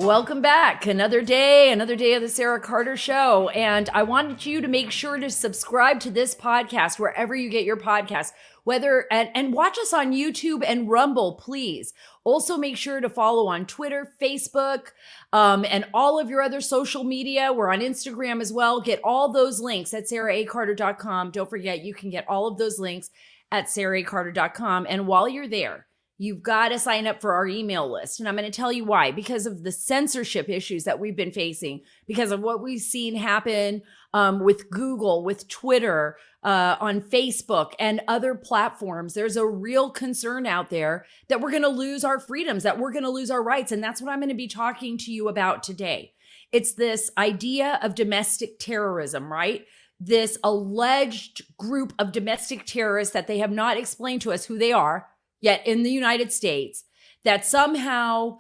Welcome back. Another day of the Sara Carter Show. And I wanted you to make sure to subscribe to this podcast wherever you get your podcasts, and watch us on YouTube and Rumble, please. Also, make sure to follow on Twitter, Facebook, and all of your other social media. We're on Instagram as well. Get all those links at saracarter.com. Don't forget, you can get all of those links at saracarter.com. And while you're there, you've got to sign up for our email list. And I'm going to tell you why. Because of the censorship issues that we've been facing, because of what we've seen happen with Google, with Twitter, on Facebook and other platforms. There's a real concern out there that we're going to lose our freedoms, that we're going to lose our rights. And that's what I'm going to be talking to you about today. It's this idea of domestic terrorism, right? This alleged group of domestic terrorists that they have not explained to us who they are yet in the United States, that somehow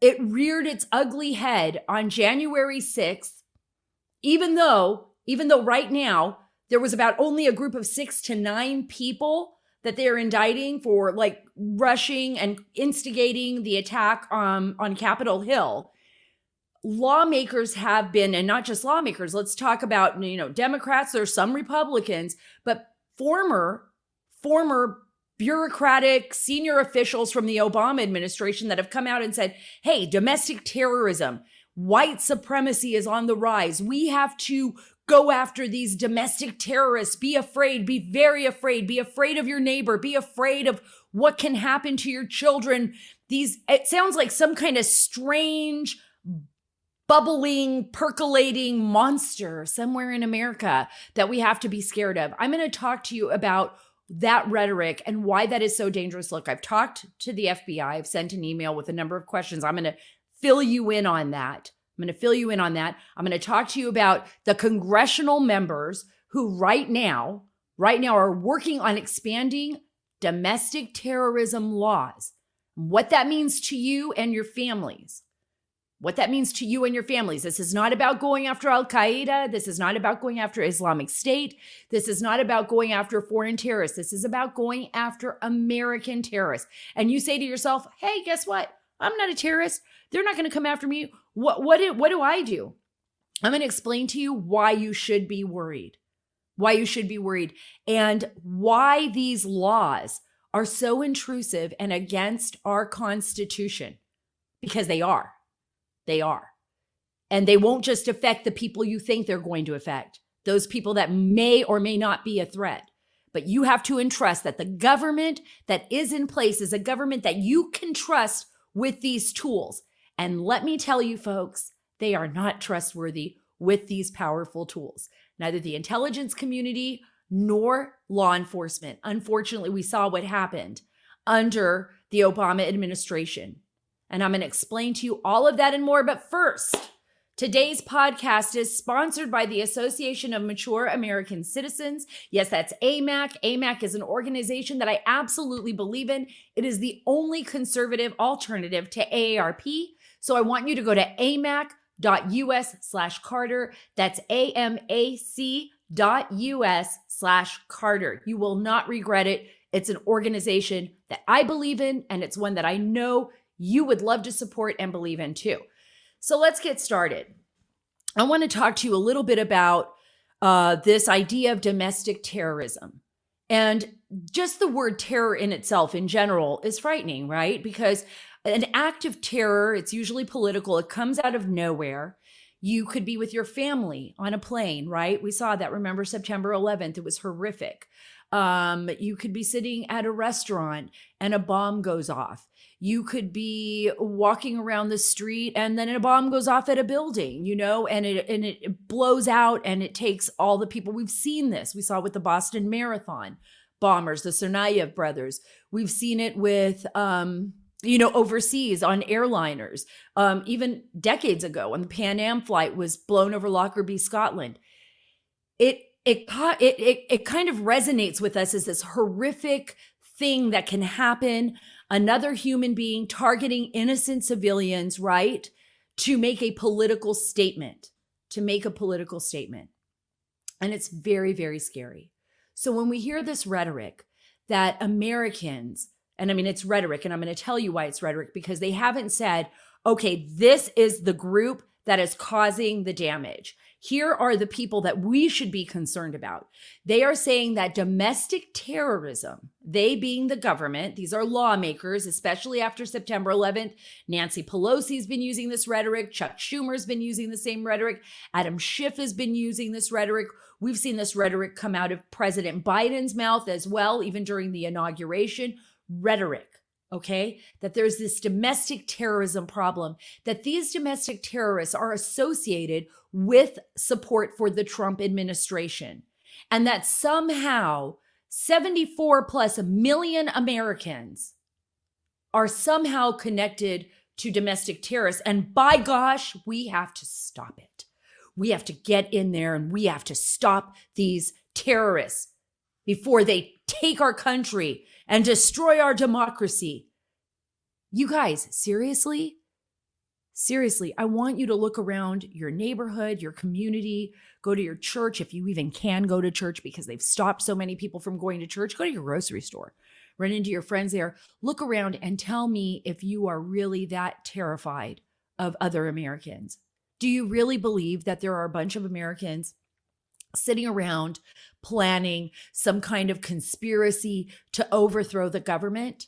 it reared its ugly head on January 6th, even though right now there was about only a group of 6 to 9 people that they're indicting for like rushing and instigating the attack on Capitol Hill. Lawmakers have been, and not just lawmakers, let's talk about, Democrats, there's some Republicans, but former bureaucratic senior officials from the Obama administration that have come out and said, hey, domestic terrorism, white supremacy is on the rise. We have to go after these domestic terrorists. Be afraid, be very afraid, be afraid of your neighbor, be afraid of what can happen to your children. It sounds like some kind of strange, bubbling, percolating monster somewhere in America that we have to be scared of. I'm going to talk to you about that rhetoric and why that is so dangerous. Look, I've talked to the FBI. I've sent an email with a number of questions. I'm going to fill you in on that. I'm going to talk to you about the congressional members who right now are working on expanding domestic terrorism laws. What that means to you and your families. This is not about going after Al-Qaeda. This is not about going after Islamic State. This is not about going after foreign terrorists. This is about going after American terrorists. And you say to yourself, hey, guess what? I'm not a terrorist. They're not going to come after me. What do I do? I'm going to explain to you why you should be worried. And why these laws are so intrusive and against our Constitution. Because they are. And they won't just affect the people you think they're going to affect, those people that may or may not be a threat. But you have to entrust that the government that is in place is a government that you can trust with these tools. And let me tell you, folks, they are not trustworthy with these powerful tools. Neither the intelligence community nor law enforcement. Unfortunately, we saw what happened under the Obama administration. And I'm going to explain to you all of that and more. But first, today's podcast is sponsored by the Association of Mature American Citizens. Yes, that's AMAC. AMAC is an organization that I absolutely believe in. It is the only conservative alternative to AARP. So I want you to go to amac.us/Carter. That's amac.us/Carter. You will not regret it. It's an organization that I believe in, and it's one that I know you would love to support and believe in too. So let's get started. I want to talk to you a little bit about this idea of domestic terrorism. And just the word terror in itself in general is frightening, right? Because an act of terror, it's usually political. It comes out of nowhere. You could be with your family on a plane, right? We saw that, remember, September 11th. It was horrific. You could be sitting at a restaurant and a bomb goes off. You could be walking around the street and then a bomb goes off at a building, and it blows out and it takes all the people. We've seen this. We saw it with the Boston Marathon bombers, the Tsarnaev brothers. We've seen it with, overseas on airliners, even decades ago when the Pan Am flight was blown over Lockerbie, Scotland. It kind of resonates with us as this horrific thing that can happen. Another human being targeting innocent civilians, right? To make a political statement. And it's very, very scary. So when we hear this rhetoric that Americans, and I mean, it's rhetoric, and I'm going to tell you why it's rhetoric, because they haven't said, okay, this is the group that is causing the damage. Here are the people that we should be concerned about. They are saying that domestic terrorism, they being the government, these are lawmakers, especially after September 11th. Nancy Pelosi's been using this rhetoric. Chuck Schumer's been using the same rhetoric. Adam Schiff has been using this rhetoric. We've seen this rhetoric come out of President Biden's mouth as well, even during the inauguration. Rhetoric. Okay, that there's this domestic terrorism problem, that these domestic terrorists are associated with support for the Trump administration, and that somehow 74 plus million Americans are somehow connected to domestic terrorists. And by gosh, we have to stop it. We have to get in there and we have to stop these terrorists before they take our country and destroy our democracy. You guys, seriously, I want you to look around your neighborhood, your community, go to your church, if you even can go to church, because they've stopped so many people from going to church. Go to your grocery store, run into your friends there, look around and tell me if you are really that terrified of other Americans. Do you really believe that there are a bunch of Americans sitting around planning some kind of conspiracy to overthrow the government?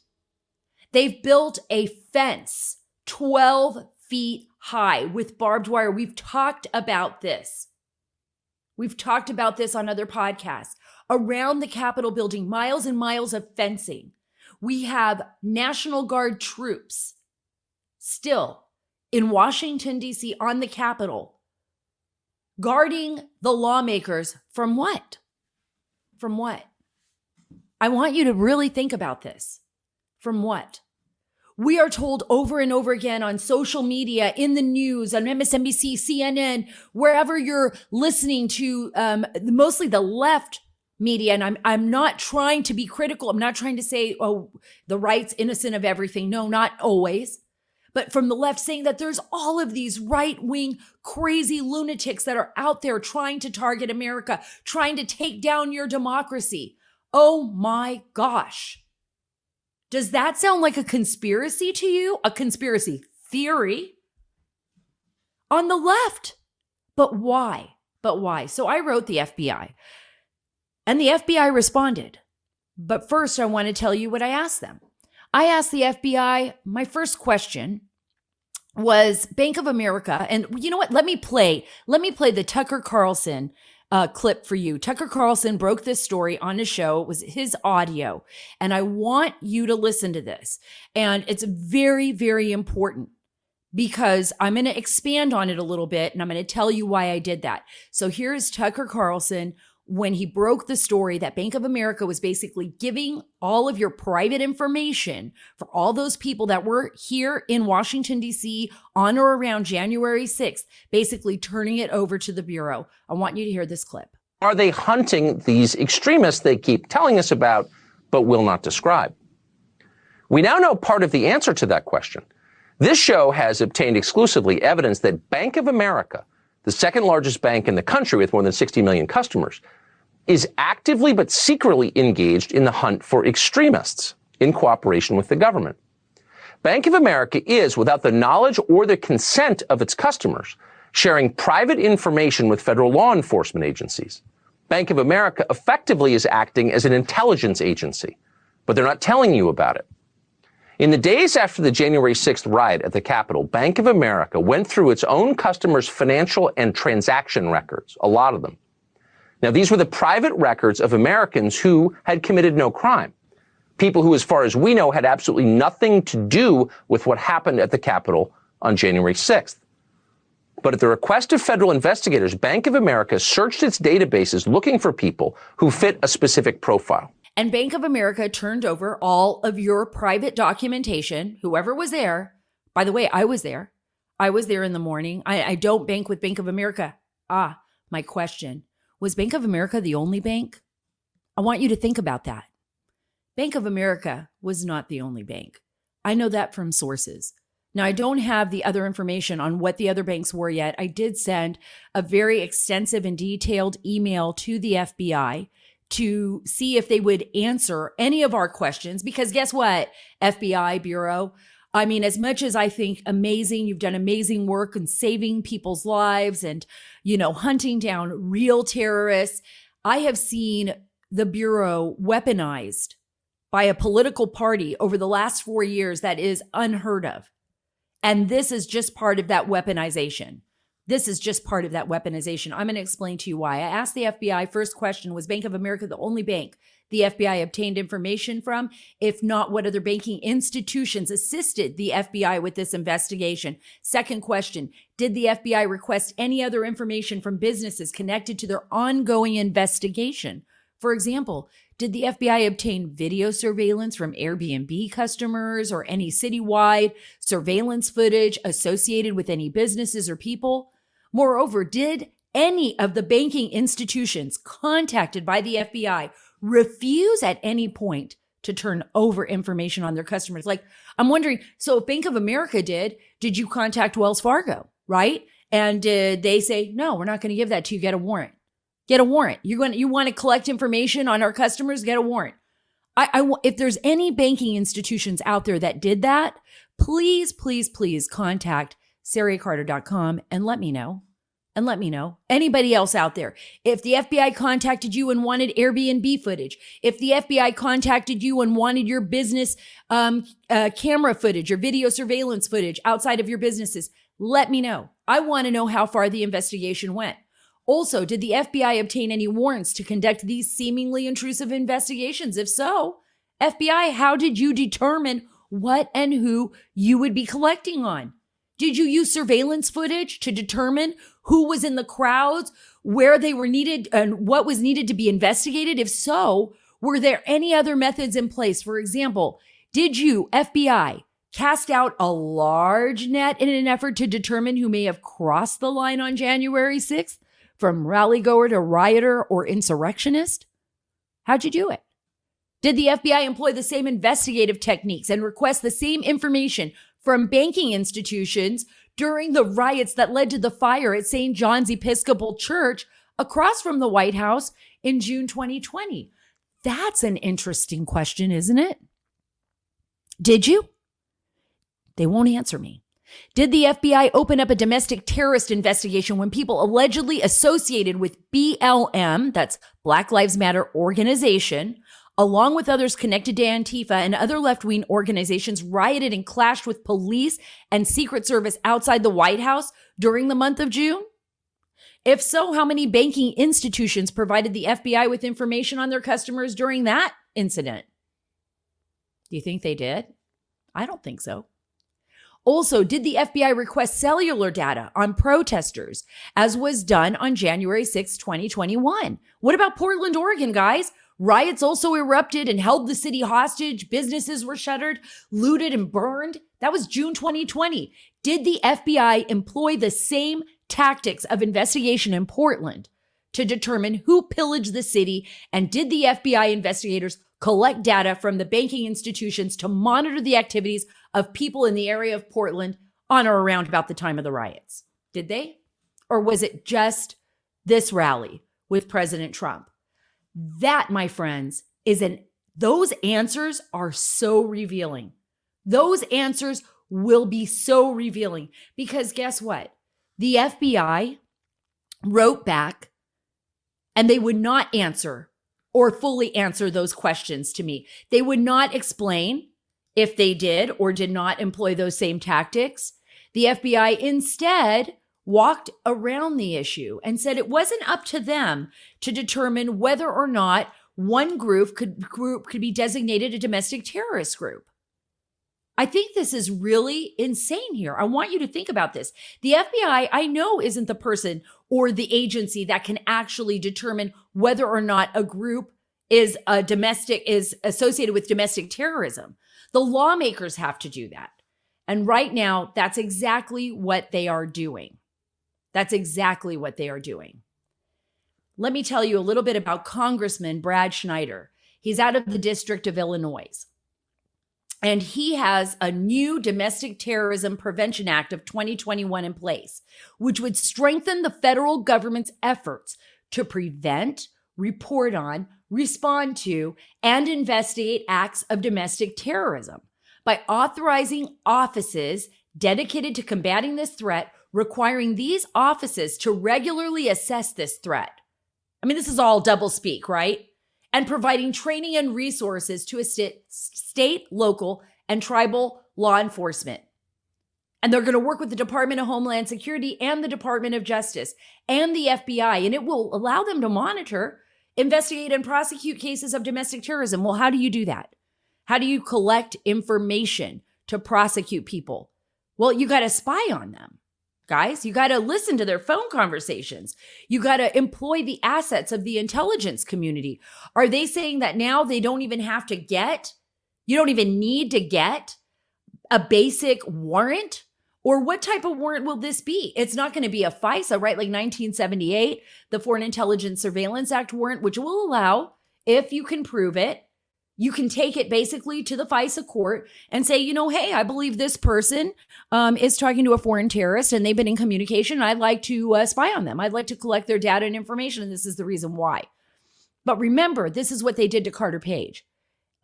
They've built a fence 12 feet high with barbed wire. We've talked about this. We've talked about this on other podcasts. Around the Capitol building, miles and miles of fencing. We have National Guard troops still in Washington, D.C. on the Capitol, guarding the lawmakers from what? From what? I want you to really think about this. From what? We are told over and over again on social media, in the news, on MSNBC, CNN, wherever you're listening to, mostly the left media. And I'm not trying to be critical. I'm not trying to say, oh, the right's innocent of everything. No, not always. But from the left, saying that there's all of these right-wing crazy lunatics that are out there trying to target America, trying to take down your democracy. Oh my gosh. Does that sound like a conspiracy to you? A conspiracy theory? On the left. But why? So I wrote the FBI, and the FBI responded. But first, I want to tell you what I asked them. I asked the FBI, my first question was Bank of America. And you know what? Let me play the Tucker Carlson clip for you. Tucker Carlson broke this story on his show. It was his audio. And I want you to listen to this. And it's very, very important because I'm going to expand on it a little bit and I'm going to tell you why I did that. So here's Tucker Carlson when he broke the story that Bank of America was basically giving all of your private information for all those people that were here in Washington, D.C. on or around January 6th, basically turning it over to the Bureau. I want you to hear this clip. Are they hunting these extremists they keep telling us about, but will not describe? We now know part of the answer to that question. This show has obtained exclusively evidence that Bank of America, the second largest bank in the country with more than 60 million customers, is actively but secretly engaged in the hunt for extremists in cooperation with the government. Bank of America is, without the knowledge or the consent of its customers, sharing private information with federal law enforcement agencies. Bank of America effectively is acting as an intelligence agency, but they're not telling you about it. In the days after the January 6th riot at the Capitol, Bank of America went through its own customers' financial and transaction records, a lot of them. Now, these were the private records of Americans who had committed no crime. People who, as far as we know, had absolutely nothing to do with what happened at the Capitol on January 6th. But at the request of federal investigators, Bank of America searched its databases looking for people who fit a specific profile. And Bank of America turned over all of your private documentation, whoever was there. By the way, I was there. I was there in the morning. I don't bank with Bank of America. My question. Was Bank of America the only bank? I want you to think about that. Bank of America was not the only bank. I know that from sources. Now, I don't have the other information on what the other banks were yet. I did send a very extensive and detailed email to the FBI to see if they would answer any of our questions, because guess what, FBI Bureau, I mean, as much as I think amazing, you've done amazing work in saving people's lives and, hunting down real terrorists. I have seen the Bureau weaponized by a political party over the last 4 years that is unheard of. And this is just part of that weaponization. This is just part of that weaponization. I'm going to explain to you why. I asked the FBI, first question, was Bank of America the only bank the FBI obtained information from? If not, what other banking institutions assisted the FBI with this investigation? Second question, did the FBI request any other information from businesses connected to their ongoing investigation? For example, did the FBI obtain video surveillance from Airbnb customers or any citywide surveillance footage associated with any businesses or people? Moreover, did any of the banking institutions contacted by the FBI refuse at any point to turn over information on their customers? Like, I'm wondering, so if Bank of America did you contact Wells Fargo, right? And did they say, no, we're not going to give that to you, get a warrant? Get a warrant. You want to collect information on our customers? Get a warrant. If there's any banking institutions out there that did that, please, please, please contact SaraCarter.com and let me know. Anybody else out there? If the FBI contacted you and wanted Airbnb footage, if the FBI contacted you and wanted your business camera footage or video surveillance footage outside of your businesses, let me know. I want to know how far the investigation went. Also, did the FBI obtain any warrants to conduct these seemingly intrusive investigations? If so, FBI, how did you determine what and who you would be collecting on? Did you use surveillance footage to determine who was in the crowds, where they were needed, and what was needed to be investigated? If so, were there any other methods in place? For example, did you, FBI, cast out a large net in an effort to determine who may have crossed the line on January 6th? From rally-goer to rioter or insurrectionist? How'd you do it? Did the FBI employ the same investigative techniques and request the same information from banking institutions during the riots that led to the fire at St. John's Episcopal Church across from the White House in June 2020? That's an interesting question, isn't it? Did you? They won't answer me. Did the FBI open up a domestic terrorist investigation when people allegedly associated with BLM, that's Black Lives Matter organization, along with others connected to Antifa and other left-wing organizations, rioted and clashed with police and Secret Service outside the White House during the month of June? If so, how many banking institutions provided the FBI with information on their customers during that incident? Do you think they did? I don't think so. Also, did the FBI request cellular data on protesters, as was done on January 6, 2021? What about Portland, Oregon, guys? Riots also erupted and held the city hostage. Businesses were shuttered, looted, and burned. That was June 2020. Did the FBI employ the same tactics of investigation in Portland to determine who pillaged the city? And did the FBI investigators collect data from the banking institutions to monitor the activities of people in the area of Portland on or around about the time of the riots? Did they? Or was it just this rally with President Trump? That, my friends, those answers are so revealing. Those answers will be so revealing because guess what? The FBI wrote back and they would not answer or fully answer those questions to me. They would not explain if they did or did not employ those same tactics. The FBI instead walked around the issue and said it wasn't up to them to determine whether or not one group could be designated a domestic terrorist group. I think this is really insane here. I want you to think about this. The FBI, I know, isn't the person or the agency that can actually determine whether or not a group is associated with domestic terrorism. The lawmakers have to do that. And right now, that's exactly what they are doing. That's exactly what they are doing. Let me tell you a little bit about Congressman Brad Schneider. He's out of the District of Illinois. And he has a new Domestic Terrorism Prevention Act of 2021 in place, which would strengthen the federal government's efforts to prevent, report on, respond to, and investigate acts of domestic terrorism. by authorizing offices dedicated to combating this threat, requiring these offices to regularly assess this threat. I mean, this is all doublespeak, right? And providing training and resources to state, local, and tribal law enforcement. And they're going to work with the Department of Homeland Security and the Department of Justice and the FBI, and it will allow them to monitor, investigate, and prosecute cases of domestic terrorism. Well, how do you do that? How do you collect information to prosecute people? Well, you got to spy on them, guys. You got to listen to their phone conversations. You got to employ the assets of the intelligence community. Are they saying that now they don't even have to you don't even need to get a basic warrant? Or what type of warrant will this be? It's not going to be a FISA, right? Like 1978, the Foreign Intelligence Surveillance Act warrant, which will allow, if you can prove it, you can take it basically to the FISA court and say, hey, I believe this person is talking to a foreign terrorist and they've been in communication. I'd like to spy on them. I'd like to collect their data and information. And this is the reason why. But remember, this is what they did to Carter Page.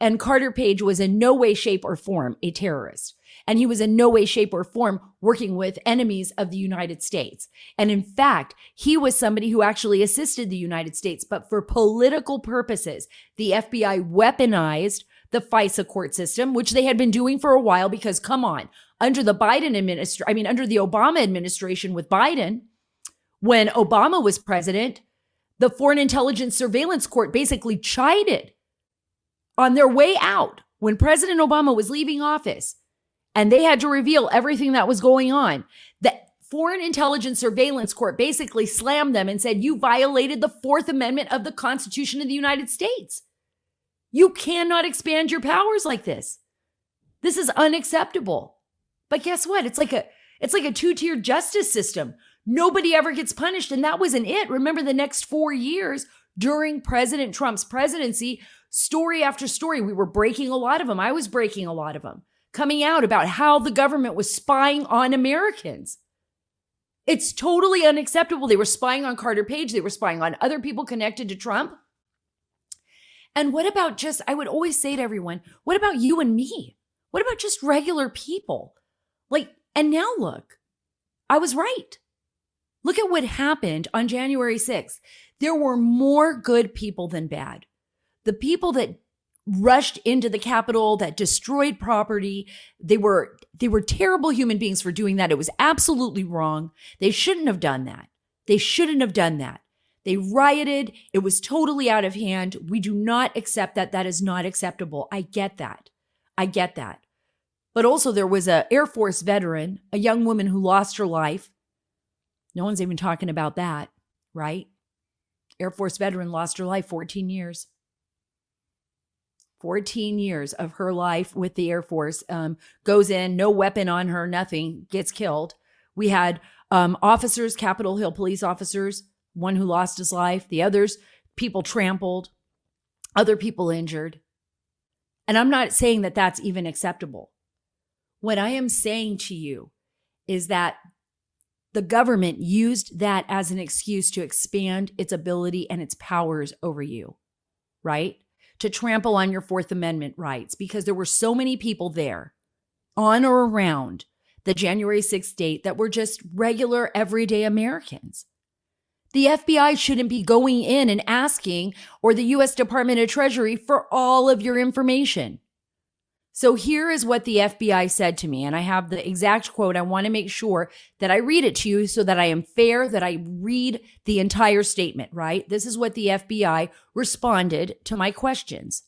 And Carter Page was in no way, shape, or form a terrorist. And he was in no way, shape, or form working with enemies of the United States. And in fact, he was somebody who actually assisted the United States. But for political purposes, the FBI weaponized the FISA court system, which they had been doing for a while because, come on, under the under the Obama administration with Biden, when Obama was president, the Foreign Intelligence Surveillance Court basically chided on their way out when President Obama was leaving office and they had to reveal everything that was going on. The Foreign Intelligence Surveillance Court basically slammed them and said, you violated the Fourth Amendment of the Constitution of the United States. You cannot expand your powers like this. This is unacceptable. But guess what? It's like a two-tiered justice system. Nobody ever gets punished. And that wasn't it. Remember, the next 4 years during President Trump's presidency, story after story, we were breaking a lot of them. I was breaking a lot of them, coming out about how the government was spying on Americans. It's totally unacceptable. They were spying on Carter Page. They were spying on other people connected to Trump. And what about I would always say to everyone, what about you and me? What about just regular people? And now look, I was right. Look at what happened on January 6th. There were more good people than bad. The people that rushed into the Capitol, that destroyed property, they were terrible human beings for doing that. It was absolutely wrong. They shouldn't have done that. They rioted. It was totally out of hand. We do not accept that. That is not acceptable. I get that. But also there was an Air Force veteran, a young woman who lost her life. No one's even talking about that, right? Air Force veteran lost her life, 14 years. 14 years of her life with the Air Force, goes in, no weapon on her, nothing, gets killed. We had officers, Capitol Hill police officers, one who lost his life, the others, people trampled, other people injured. And I'm not saying that that's even acceptable. What I am saying to you is that the government used that as an excuse to expand its ability and its powers over you, right? To trample on your Fourth Amendment rights, because there were so many people there on or around the January 6th date that were just regular, everyday Americans. The FBI shouldn't be going in and asking, or the U.S. Department of Treasury, for all of your information. So here is what the FBI said to me, and I have the exact quote. I want to make sure that I read it to you so that I am fair, that I read the entire statement, right? This is what the FBI responded to my questions.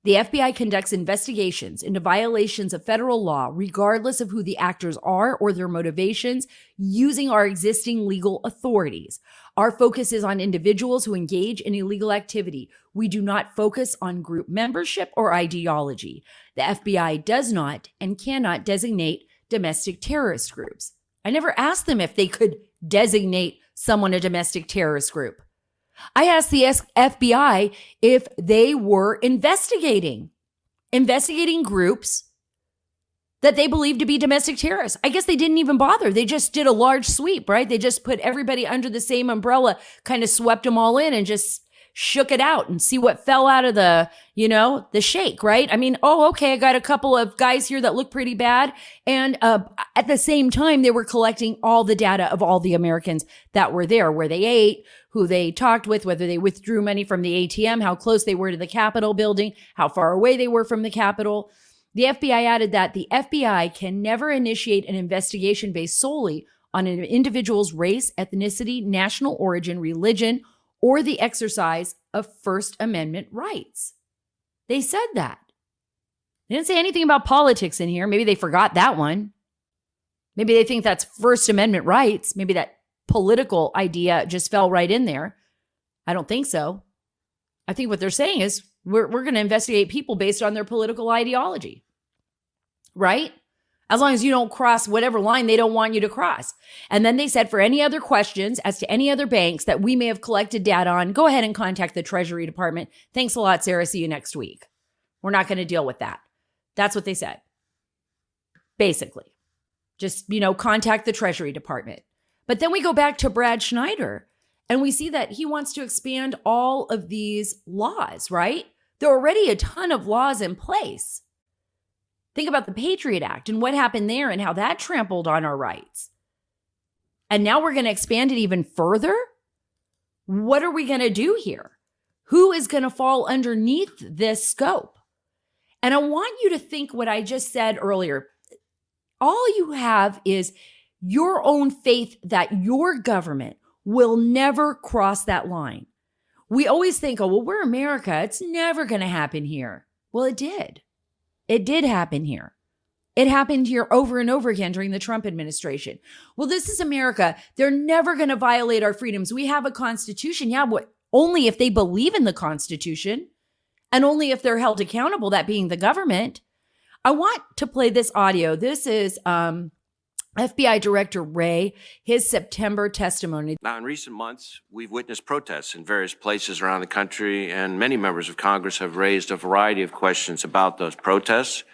The FBI conducts investigations into violations of federal law, regardless of who the actors are or their motivations, using our existing legal authorities. Our focus is on individuals who engage in illegal activity. We do not focus on group membership or ideology. The FBI does not and cannot designate domestic terrorist groups. I never asked them if they could designate someone a domestic terrorist group. I asked the FBI if they were investigating groups that they believed to be domestic terrorists. I guess they didn't even bother. They just did a large sweep, right? They just put everybody under the same umbrella, kind of swept them all in and just shook it out and see what fell out of the shake, right? I mean, oh, okay, I got a couple of guys here that look pretty bad. And at the same time, they were collecting all the data of all the Americans that were there, where they ate, who they talked with, whether they withdrew money from the ATM, how close they were to the Capitol building, how far away they were from the Capitol. The FBI added that the FBI can never initiate an investigation based solely on an individual's race, ethnicity, national origin, religion, or the exercise of First Amendment rights. They said that. They didn't say anything about politics in here. Maybe they forgot that one. Maybe they think that's First Amendment rights. Maybe that political idea just fell right in there. I don't think so. I think what they're saying is we're going to investigate people based on their political ideology, right? As long as you don't cross whatever line they don't want you to cross. And then they said for any other questions as to any other banks that we may have collected data on, go ahead and contact the Treasury Department. Thanks a lot, Sara. See you next week. We're not going to deal with that. That's what they said. Basically, just, contact the Treasury Department. But then we go back to Brad Schneider and we see that he wants to expand all of these laws, right? There are already a ton of laws in place. Think about the Patriot Act and what happened there and how that trampled on our rights. And now we're going to expand it even further? What are we going to do here? Who is going to fall underneath this scope? And I want you to think what I just said earlier. All you have is your own faith that your government will never cross that line. We always think, oh, well, we're America. It's never going to happen here. Well, it did. It did happen here. It happened here over and over again during the Trump administration. Well, this is America. They're never going to violate our freedoms. We have a constitution. Yeah, but only if they believe in the Constitution and only if they're held accountable, that being the government. I want to play this audio. This is FBI Director Wray, his September testimony. Now, in recent months, we've witnessed protests in various places around the country, and many members of Congress have raised a variety of questions about those protests.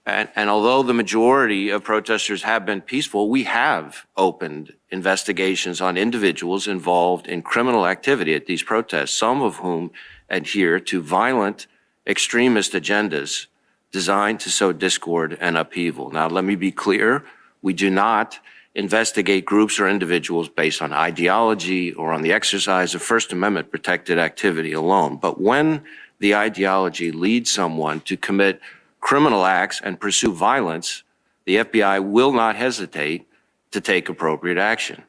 And although the majority of protesters have been peaceful, we have opened investigations on individuals involved in criminal activity at these protests, some of whom adhere to violent extremist agendas designed to sow discord and upheaval. Now, let me be clear. We do not investigate groups or individuals based on ideology or on the exercise of First Amendment protected activity alone. But when the ideology leads someone to commit criminal acts and pursue violence, the FBI will not hesitate to take appropriate action.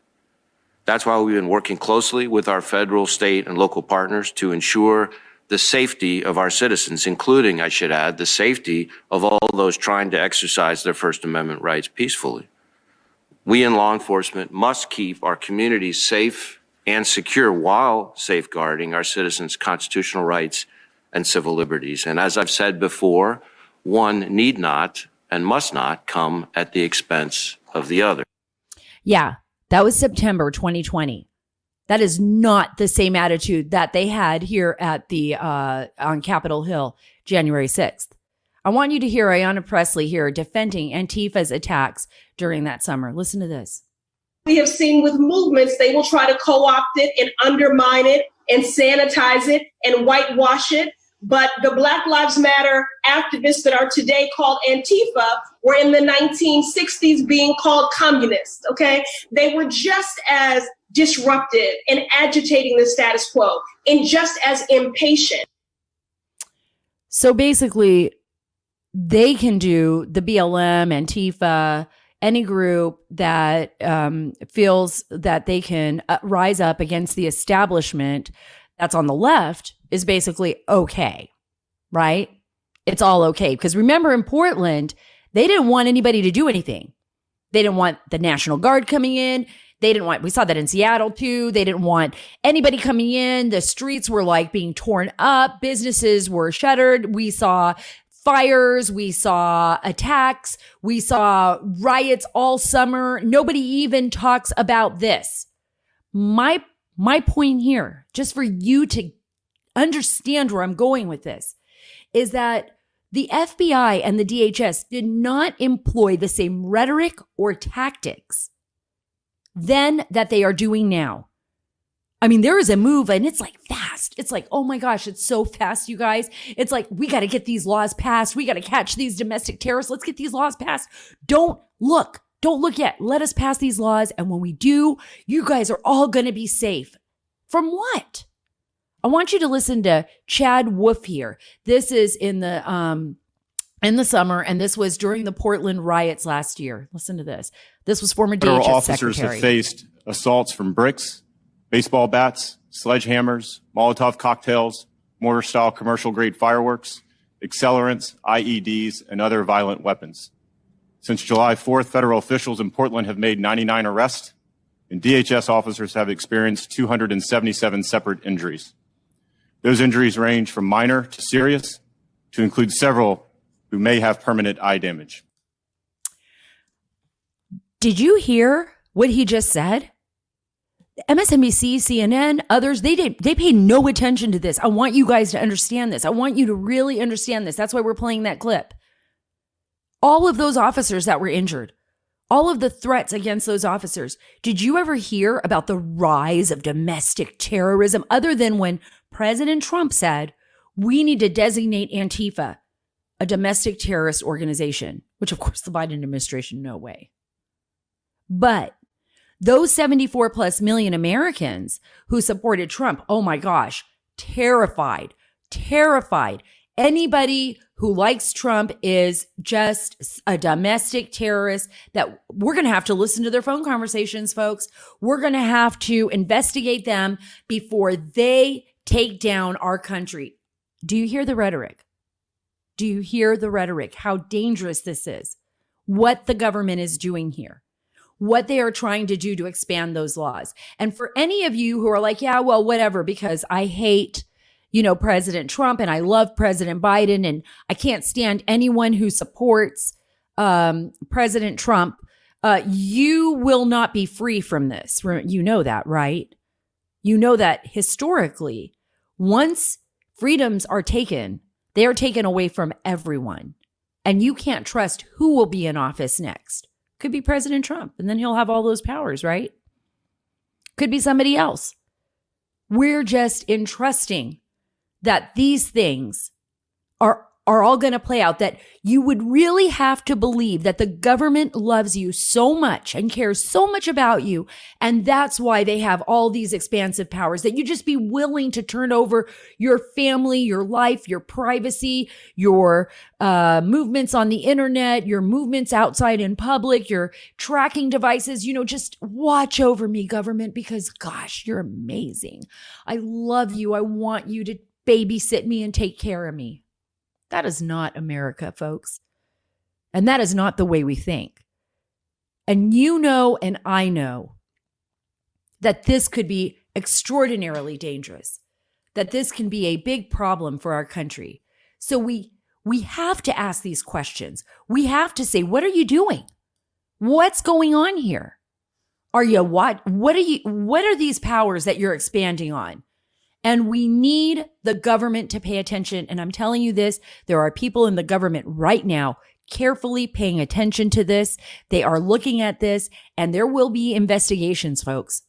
That's why we've been working closely with our federal, state, and local partners to ensure the safety of our citizens, including, I should add, the safety of all those trying to exercise their First Amendment rights peacefully. We in law enforcement must keep our communities safe and secure while safeguarding our citizens' constitutional rights and civil liberties. And as I've said before, one need not and must not come at the expense of the other. Yeah, that was September 2020. That is not the same attitude that they had here at the on Capitol Hill, January 6th. I want you to hear Ayanna Pressley here defending Antifa's attacks during that summer. Listen to this. We have seen with movements, they will try to co-opt it and undermine it and sanitize it and whitewash it. But the Black Lives Matter activists that are today called Antifa were in the 1960s being called communists, okay? They were just as disruptive and agitating the status quo and just as impatient. So basically, they can do the BLM, Antifa, any group that feels that they can rise up against the establishment that's on the left is basically okay, right? It's all okay. Because remember in Portland, they didn't want anybody to do anything. They didn't want the National Guard coming in. We saw that in Seattle too. They didn't want anybody coming in. The streets were like being torn up. Businesses were shuttered. We saw fires. We saw attacks. We saw riots all summer. Nobody even talks about this. My point here, just for you to understand where I'm going with this, is that the FBI and the DHS did not employ the same rhetoric or tactics then that they are doing now. I mean, there is a move and it's like fast. It's like, oh my gosh, it's so fast, you guys. It's like, we got to get these laws passed. We got to catch these domestic terrorists. Let's get these laws passed. Don't look yet. Let us pass these laws. And when we do, you guys are all going to be safe. From what? I want you to listen to Chad Wolf here. This is in the summer, and this was during the Portland riots last year. Listen to this. This was former DHS Federal officers secretary. have faced assaults from bricks, baseball bats, sledgehammers, Molotov cocktails, mortar-style commercial-grade fireworks, accelerants, IEDs, and other violent weapons. Since July 4th, federal officials in Portland have made 99 arrests, and DHS officers have experienced 277 separate injuries. Those injuries range from minor to serious, to include several who may have permanent eye damage. Did you hear what he just said? MSNBC, CNN, others, they paid no attention to this. I want you guys to understand this. I want you to really understand this. That's why we're playing that clip. All of those officers that were injured, all of the threats against those officers. Did you ever hear about the rise of domestic terrorism other than when President Trump said, we need to designate Antifa a domestic terrorist organization, which of course the Biden administration, no way. But those 74 plus million Americans who supported Trump, oh my gosh, terrified. Anybody who likes Trump is just a domestic terrorist that we're going to have to listen to their phone conversations, folks. We're going to have to investigate them before they take down our country. Do you hear the rhetoric? Do you hear the rhetoric? How dangerous this is? What the government is doing here? What they are trying to do to expand those laws. And for any of you who are like, yeah, well, whatever, because I hate, President Trump and I love President Biden and I can't stand anyone who supports President Trump, you will not be free from this. You know that, right? You know that historically, once freedoms are taken, they are taken away from everyone. And you can't trust who will be in office next. Could be President Trump, and then he'll have all those powers, right? Could be somebody else. We're just entrusting that these things are all going to play out, that you would really have to believe that the government loves you so much and cares so much about you. And that's why they have all these expansive powers, that you just be willing to turn over your family, your life, your privacy, your movements on the internet, your movements outside in public, your tracking devices, just watch over me, government, because gosh, you're amazing. I love you. I want you to babysit me and take care of me. That is not America, folks. And that is not the way we think. And you know, and I know that this could be extraordinarily dangerous, that this can be a big problem for our country. So we have to ask these questions. We have to say, what are you doing? What's going on here? What are these powers that you're expanding on? And we need the government to pay attention. And I'm telling you this, there are people in the government right now carefully paying attention to this. They are looking at this, and there will be investigations, folks.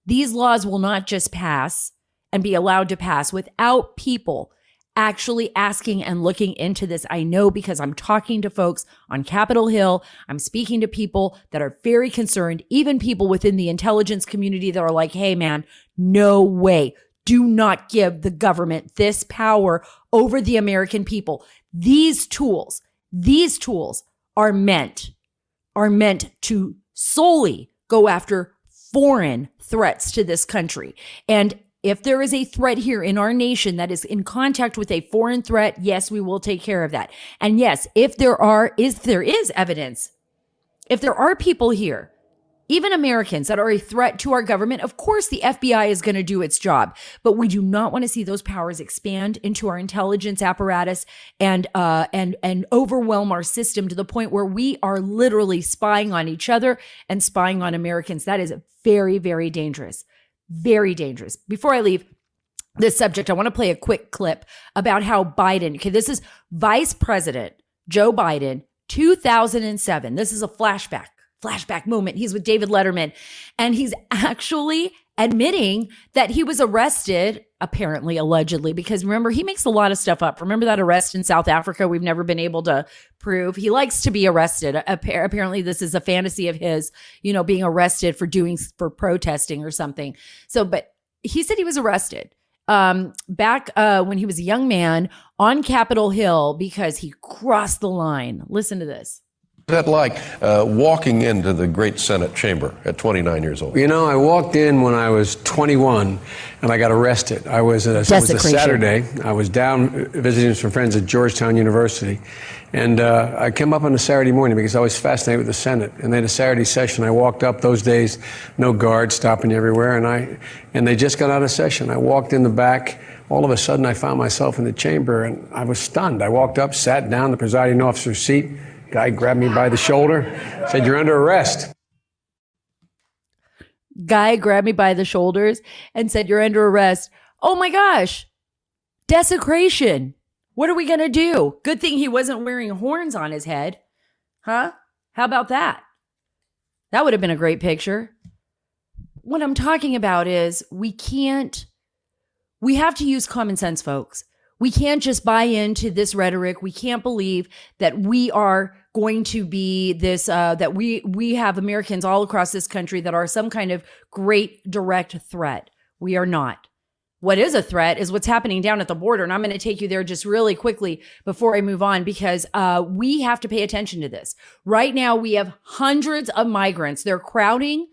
These laws will not just pass and be allowed to pass without people actually asking and looking into this. I know, because I'm talking to folks on Capitol Hill. I'm speaking to people that are very concerned, even people within the intelligence community that are like, hey, man, no way. Do not give the government this power over the American people. These tools are meant to solely go after foreign threats to this country. And if there is a threat here in our nation that is in contact with a foreign threat, yes, we will take care of that. And yes, if there is evidence, if there are people here, even Americans, that are a threat to our government, of course the FBI is going to do its job. But we do not want to see those powers expand into our intelligence apparatus and overwhelm our system to the point where we are literally spying on each other and spying on Americans. That is very, very dangerous. Very dangerous. Before I leave this subject, I want to play a quick clip about how Biden, okay, this is Vice President Joe Biden, 2007. This is a flashback moment. He's with David Letterman, and he's actually admitting that he was arrested, apparently, allegedly, because remember, he makes a lot of stuff up. Remember that arrest in South Africa we've never been able to prove? He likes to be arrested. Apparently, this is a fantasy of his, being arrested for protesting or something. So, but he said he was arrested back when he was a young man on Capitol Hill because he crossed the line. Listen to this. What's that like walking into the great Senate chamber at 29 years old? I walked in when I was 21 and I got arrested. It was a Saturday. I was down visiting some friends at Georgetown University. And I came up on a Saturday morning because I was fascinated with the Senate. And they had a Saturday session. I walked up those days, no guards stopping you everywhere. And they just got out of session. I walked in the back. All of a sudden, I found myself in the chamber and I was stunned. I walked up, sat down, the presiding officer's seat. Guy grabbed me by the shoulder, said, "You're under arrest." Guy grabbed me by the shoulders and said, "You're under arrest." Oh my gosh. Desecration. What are we going to do? Good thing he wasn't wearing horns on his head. Huh? How about that? That would have been a great picture. What I'm talking about is we have to use common sense, folks. We can't just buy into this rhetoric. We can't believe that we are going to be this, that we have Americans all across this country that are some kind of great direct threat. We are not. What is a threat is what's happening down at the border. And I'm going to take you there just really quickly before I move on, because we have to pay attention to this. Right now, we have hundreds of migrants. They're crowding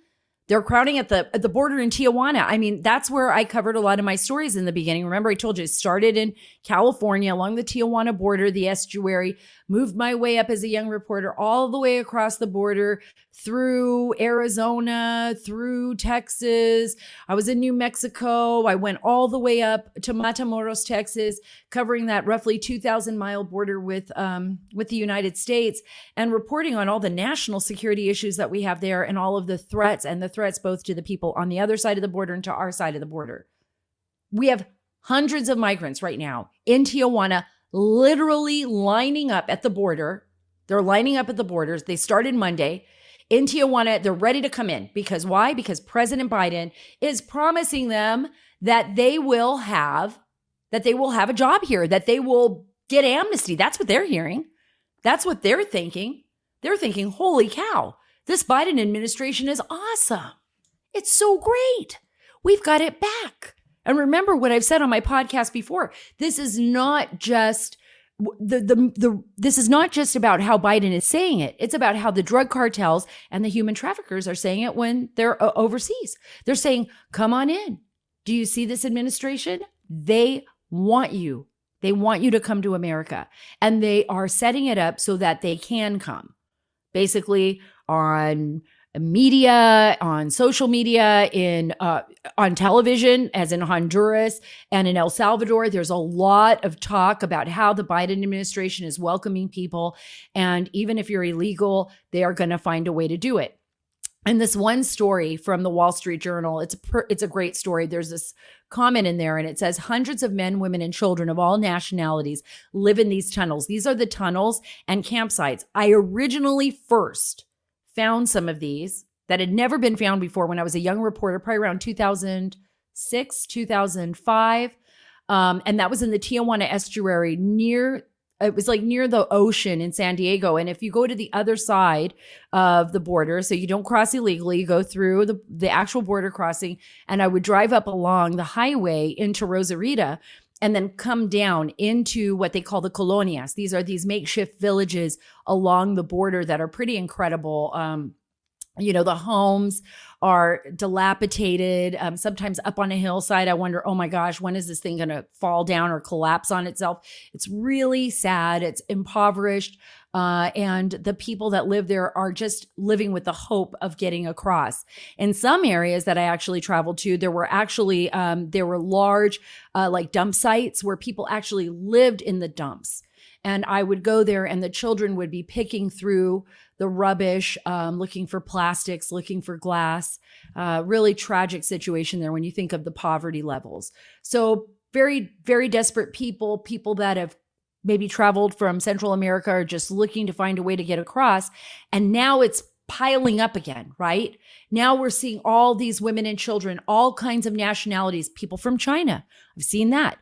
at the border in Tijuana. I mean, that's where I covered a lot of my stories in the beginning. Remember, I told you it started in California along the Tijuana border, the estuary, moved my way up as a young reporter all the way across the border through Arizona, through Texas. I was in New Mexico. I went all the way up to Matamoros, Texas, covering that roughly 2,000-mile border with the United States and reporting on all the national security issues that we have there and all of the threats both to the people on the other side of the border and to our side of the border. We have hundreds of migrants right now in Tijuana, literally lining up at the border. They're lining up at the borders. They started Monday. In Tijuana, they're ready to come in. Because why? Because President Biden is promising them that they will have a job here, that they will get amnesty. That's what they're hearing. That's what they're thinking. They're thinking, holy cow, this Biden administration is awesome. It's so great. We've got it back. And remember what I've said on my podcast before. This is not just this is not just about how Biden is saying it. It's about how the drug cartels and the human traffickers are saying it when they're overseas. They're saying, come on in. Do you see this administration? They want you. They want you to come to America. And they are setting it up so that they can come. Basically on media, on social media, on television, as in Honduras and in El Salvador. There's a lot of talk about how the Biden administration is welcoming people. And even if you're illegal, they are going to find a way to do it. And this one story from the Wall Street Journal, it's a great story. There's this comment in there and it says hundreds of men, women, and children of all nationalities live in these tunnels. These are the tunnels and campsites. I originally first found some of these that had never been found before when I was a young reporter, probably around 2006, 2005. And that was in the Tijuana estuary near the ocean in San Diego. And if you go to the other side of the border, so you don't cross illegally, you go through the actual border crossing. And I would drive up along the highway into Rosarita and then come down into what they call the colonias. These are these makeshift villages along the border that are pretty incredible. The homes are dilapidated, sometimes up on a hillside. I wonder, oh my gosh, when is this thing going to fall down or collapse on itself? It's really sad. It's impoverished. And the people that live there are just living with the hope of getting across. In some areas that I actually traveled to, there were large like dump sites where people actually lived in the dumps. And I would go there and the children would be picking through the rubbish, looking for plastics, looking for glass. Really tragic situation there when you think of the poverty levels. So very, very desperate people that have maybe traveled from Central America are just looking to find a way to get across. And now it's piling up again, right? Now we're seeing all these women and children, all kinds of nationalities, people from China. I've seen that.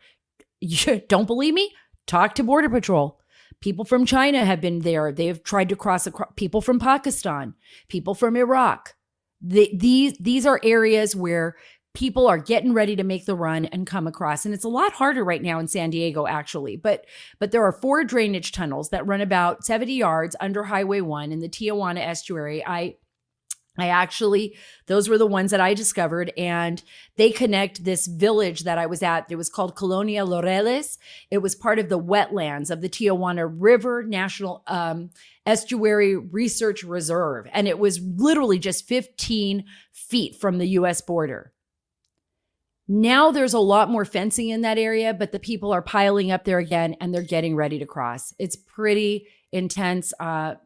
You don't believe me? Talk to Border Patrol. People from China have been there. They have tried to cross across. People from Pakistan, people from Iraq. These are areas where people are getting ready to make the run and come across. And it's a lot harder right now in San Diego, actually. But there are 4 drainage tunnels that run about 70 yards under Highway 1 in the Tijuana estuary. I actually, those were the ones that I discovered, and they connect this village that I was at. It was called Colonia Laureles. It was part of the wetlands of the Tijuana River National Estuary Research Reserve. And it was literally just 15 feet from the U.S. border. Now there's a lot more fencing in that area, but the people are piling up there again, and they're getting ready to cross. It's pretty intense. I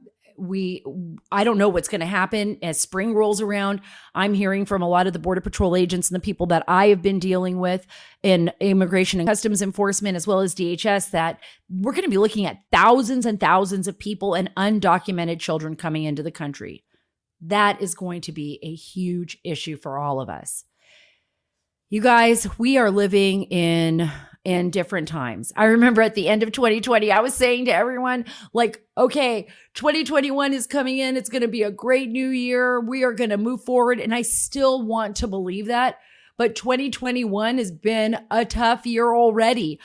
don't know what's going to happen as spring rolls around. I'm hearing from a lot of the Border Patrol agents and the people that I have been dealing with in Immigration and Customs Enforcement, as well as DHS, that we're going to be looking at thousands and thousands of people and undocumented children coming into the country. That is going to be a huge issue for all of us. You guys, we are living in different times. I remember at the end of 2020, I was saying to everyone, like, okay, 2021 is coming in. It's going to be a great new year. We are going to move forward. And I still want to believe that. But 2021 has been a tough year already.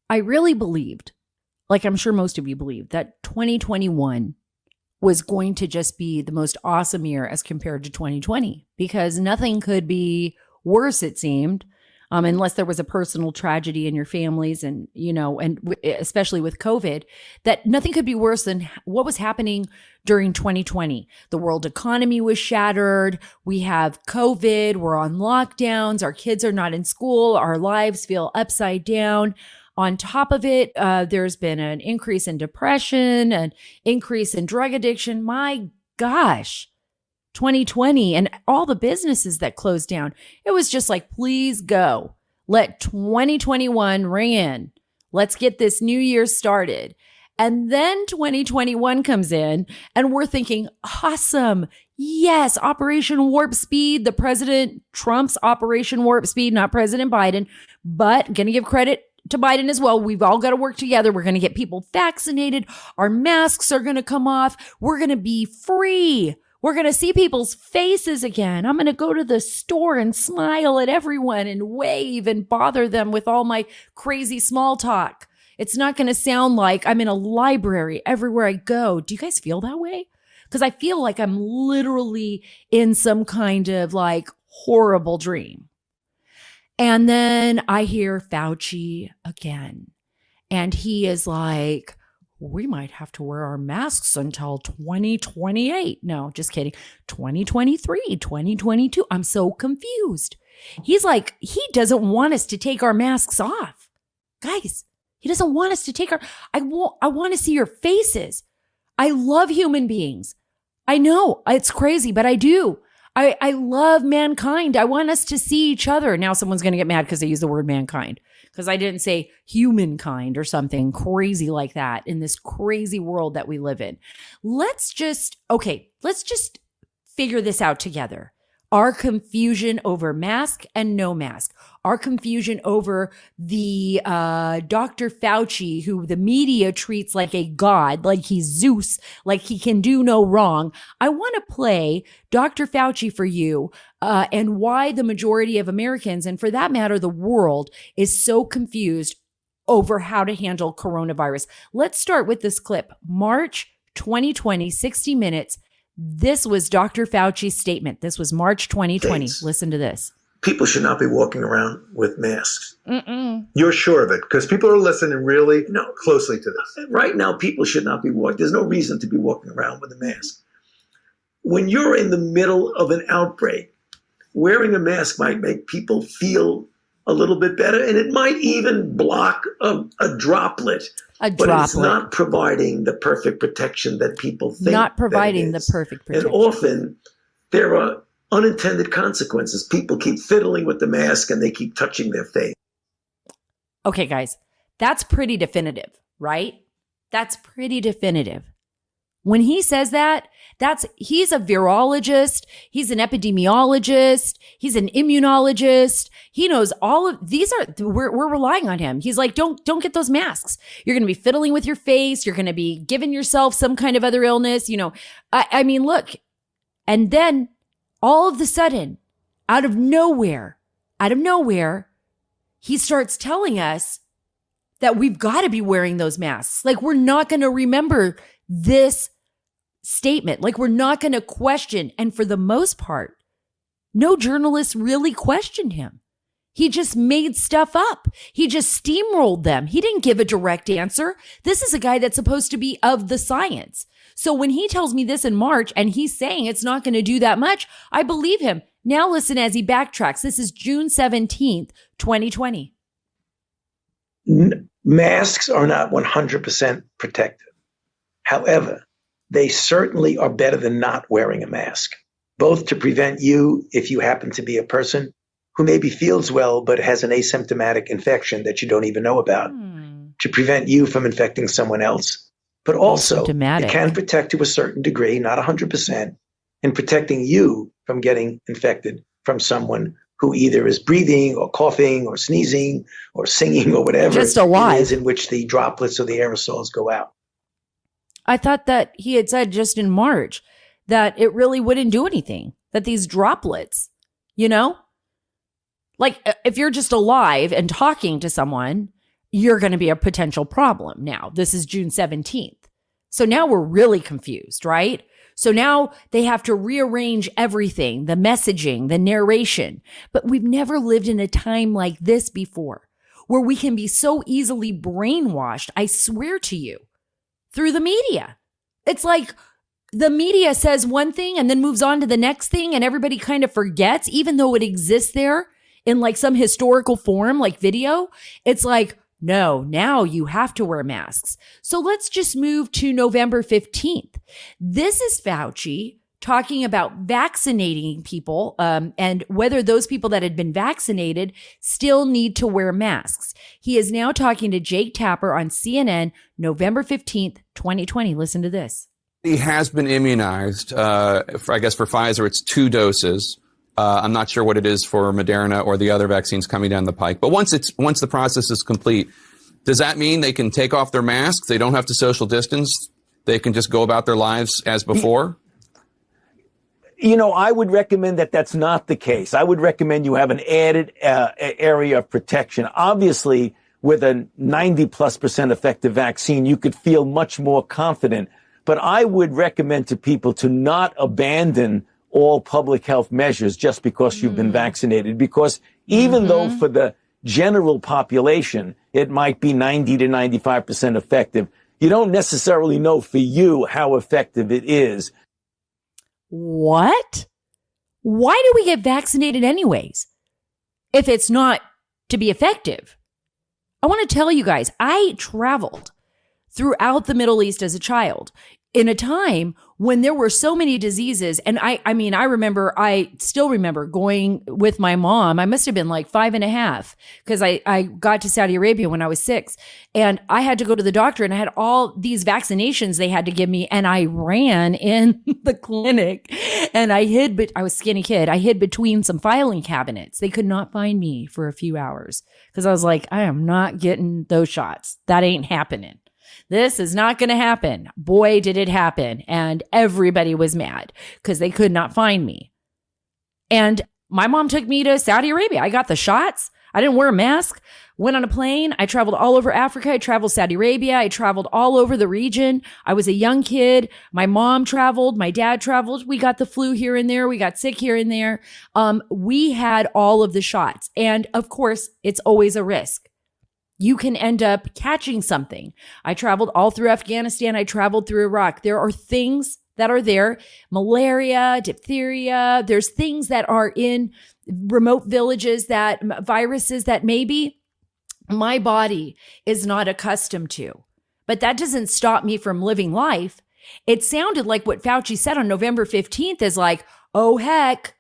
I really believed, like I'm sure most of you believed, that 2021 was going to just be the most awesome year as compared to 2020, because nothing could be worse, it seemed, unless there was a personal tragedy in your families, and especially with COVID, that nothing could be worse than what was happening during 2020. The world economy was shattered. We have COVID. We're on lockdowns. Our kids are not in school. Our lives feel upside down. On top of it, there's been an increase in depression, an increase in drug addiction. My gosh. 2020 and all the businesses that closed down. It was just like, please go. Let 2021 ring in. Let's get this new year started. And then 2021 comes in and we're thinking, awesome. Yes, Operation Warp Speed, the President Trump's Operation Warp Speed, not President Biden, but going to give credit to Biden as well. We've all got to work together. We're going to get people vaccinated. Our masks are going to come off. We're going to be free. We're going to see people's faces again. I'm going to go to the store and smile at everyone and wave and bother them with all my crazy small talk. It's not going to sound like I'm in a library everywhere I go. Do you guys feel that way? Because I feel like I'm literally in some kind of like horrible dream. And then I hear Fauci again. And he is like, we might have to wear our masks until 2028. No, just kidding. 2023, 2022. I'm so confused. He's like, he doesn't want us to take our masks off. Guys, he doesn't want us to take I want to see your faces. I love human beings. I know it's crazy, but I do. I love mankind. I want us to see each other. Now someone's going to get mad because I use the word mankind, because I didn't say humankind or something crazy like that in this crazy world that we live in. Let's just figure this out together. Our confusion over mask and no mask, our confusion over the Dr. Fauci, who the media treats like a god, like he's Zeus, like he can do no wrong. I want to play Dr. Fauci for you and why the majority of Americans, and for that matter, the world, is so confused over how to handle coronavirus. Let's start with this clip. March 2020, 60 Minutes. This was Dr. Fauci's statement. This was March 2020. Listen to this. People should not be walking around with masks. You're sure of it? Because people are listening really closely to this. Right now, people should not be walking. There's no reason to be walking around with a mask. When you're in the middle of an outbreak, wearing a mask might make people feel a little bit better, and it might even block a droplet. But it's not providing the perfect protection that people think. Not providing the perfect protection. And often there are unintended consequences. People keep fiddling with the mask and they keep touching their face. Okay, guys, that's pretty definitive, right? That's pretty definitive. When he says that, he's a virologist. He's an epidemiologist. He's an immunologist. He knows all of these we're relying on him. He's like, don't get those masks. You're going to be fiddling with your face. You're going to be giving yourself some kind of other illness. I mean, look. And then all of a sudden, out of nowhere, he starts telling us that we've got to be wearing those masks. Like, we're not going to remember this statement. Like, we're not going to question. And for the most part, no journalists really questioned him. He just made stuff up. He just steamrolled them. He didn't give a direct answer. This is a guy that's supposed to be of the science. So when he tells me this in March and he's saying it's not going to do that much, I believe him. Now listen as he backtracks. This is June 17th, 2020. Masks are not 100% protective. However, they certainly are better than not wearing a mask, both to prevent you, if you happen to be a person who maybe feels well but has an asymptomatic infection that you don't even know about, to prevent you from infecting someone else. But also, it can protect to a certain degree, not 100%, in protecting you from getting infected from someone who either is breathing or coughing or sneezing or singing or whatever just alive. It is in which the droplets or the aerosols go out. I thought that he had said just in March that it really wouldn't do anything, that these droplets, like if you're just alive and talking to someone, you're going to be a potential problem. Now, this is June 17th. So now we're really confused, right? So now they have to rearrange everything, the messaging, the narration. But we've never lived in a time like this before, where we can be so easily brainwashed, I swear to you, through the media. It's like the media says one thing and then moves on to the next thing, and everybody kind of forgets, even though it exists there in like some historical form, like video. It's like, no, now you have to wear masks. So let's just move to November 15th. This is Fauci talking about vaccinating people and whether those people that had been vaccinated still need to wear masks. He is now talking to Jake Tapper on CNN, November 15th, 2020. Listen to this. He has been immunized. I guess for Pfizer, it's 2 doses. I'm not sure what it is for Moderna or the other vaccines coming down the pike. But once the process is complete, does that mean they can take off their masks? They don't have to social distance. They can just go about their lives as before? I would recommend that that's not the case. I would recommend you have an added area of protection. Obviously, with a 90+% effective vaccine, you could feel much more confident. But I would recommend to people to not abandon all public health measures just because you've been vaccinated, because even though for the general population, it might be 90 to 95% effective, you don't necessarily know for you how effective it is. What? Why do we get vaccinated anyways, if it's not to be effective? I want to tell you guys, I traveled throughout the Middle East as a child in a time when there were so many diseases. And I still remember going with my mom. I must have been like 5.5 because I got to Saudi Arabia when I was 6, and I had to go to the doctor, and I had all these vaccinations they had to give me. And I ran in the clinic and I was a skinny kid. I hid between some filing cabinets. They could not find me for a few hours because I was like, I am not getting those shots. That ain't happening. This is not going to happen. Boy, did it happen. And everybody was mad because they could not find me. And my mom took me to Saudi Arabia. I got the shots. I didn't wear a mask. Went on a plane. I traveled all over Africa. I traveled Saudi Arabia. I traveled all over the region. I was a young kid. My mom traveled. My dad traveled. We got the flu here and there. We got sick here and there. We had all of the shots. And of course, it's always a risk. You can end up catching something. I traveled all through Afghanistan. I traveled through Iraq. There are things that are there. Malaria, diphtheria. There's things that are in remote villages, that viruses that maybe my body is not accustomed to. But that doesn't stop me from living life. It sounded like what Fauci said on November 15th is like, oh, heck.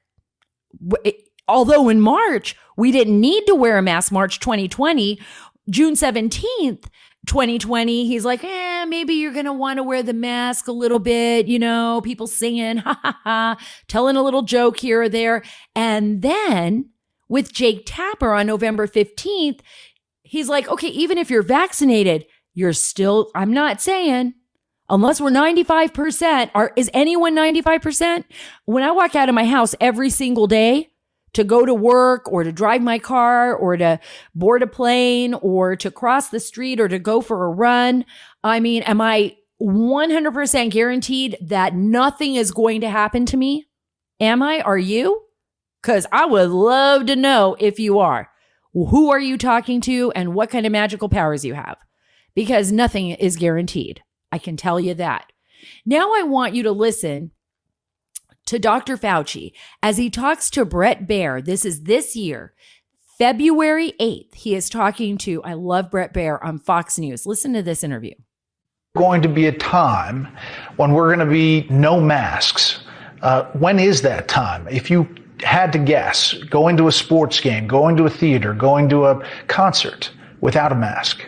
Although in March, we didn't need to wear a mask, March 2020, June 17th, 2020, he's like, maybe you're going to want to wear the mask a little bit, people singing, ha ha ha, telling a little joke here or there. And then with Jake Tapper on November 15th, he's like, okay, even if you're vaccinated, you're still, I'm not saying, unless we're 95%, is anyone 95%? When I walk out of my house every single day to go to work or to drive my car or to board a plane or to cross the street or to go for a run, I mean, am I 100% guaranteed that nothing is going to happen to me? Am I? Are you? Because I would love to know if you are. Who are you talking to and what kind of magical powers you have? Because nothing is guaranteed. I can tell you that. Now I want you to listen to Dr. Fauci as he talks to Bret Baier. This is this year, February 8th. He is talking to, I love Bret Baier on Fox News. Listen to this interview. Going to be a time when we're going to be no masks. When is that time? If you had to guess, going to a sports game, going to a theater, going to a concert without a mask.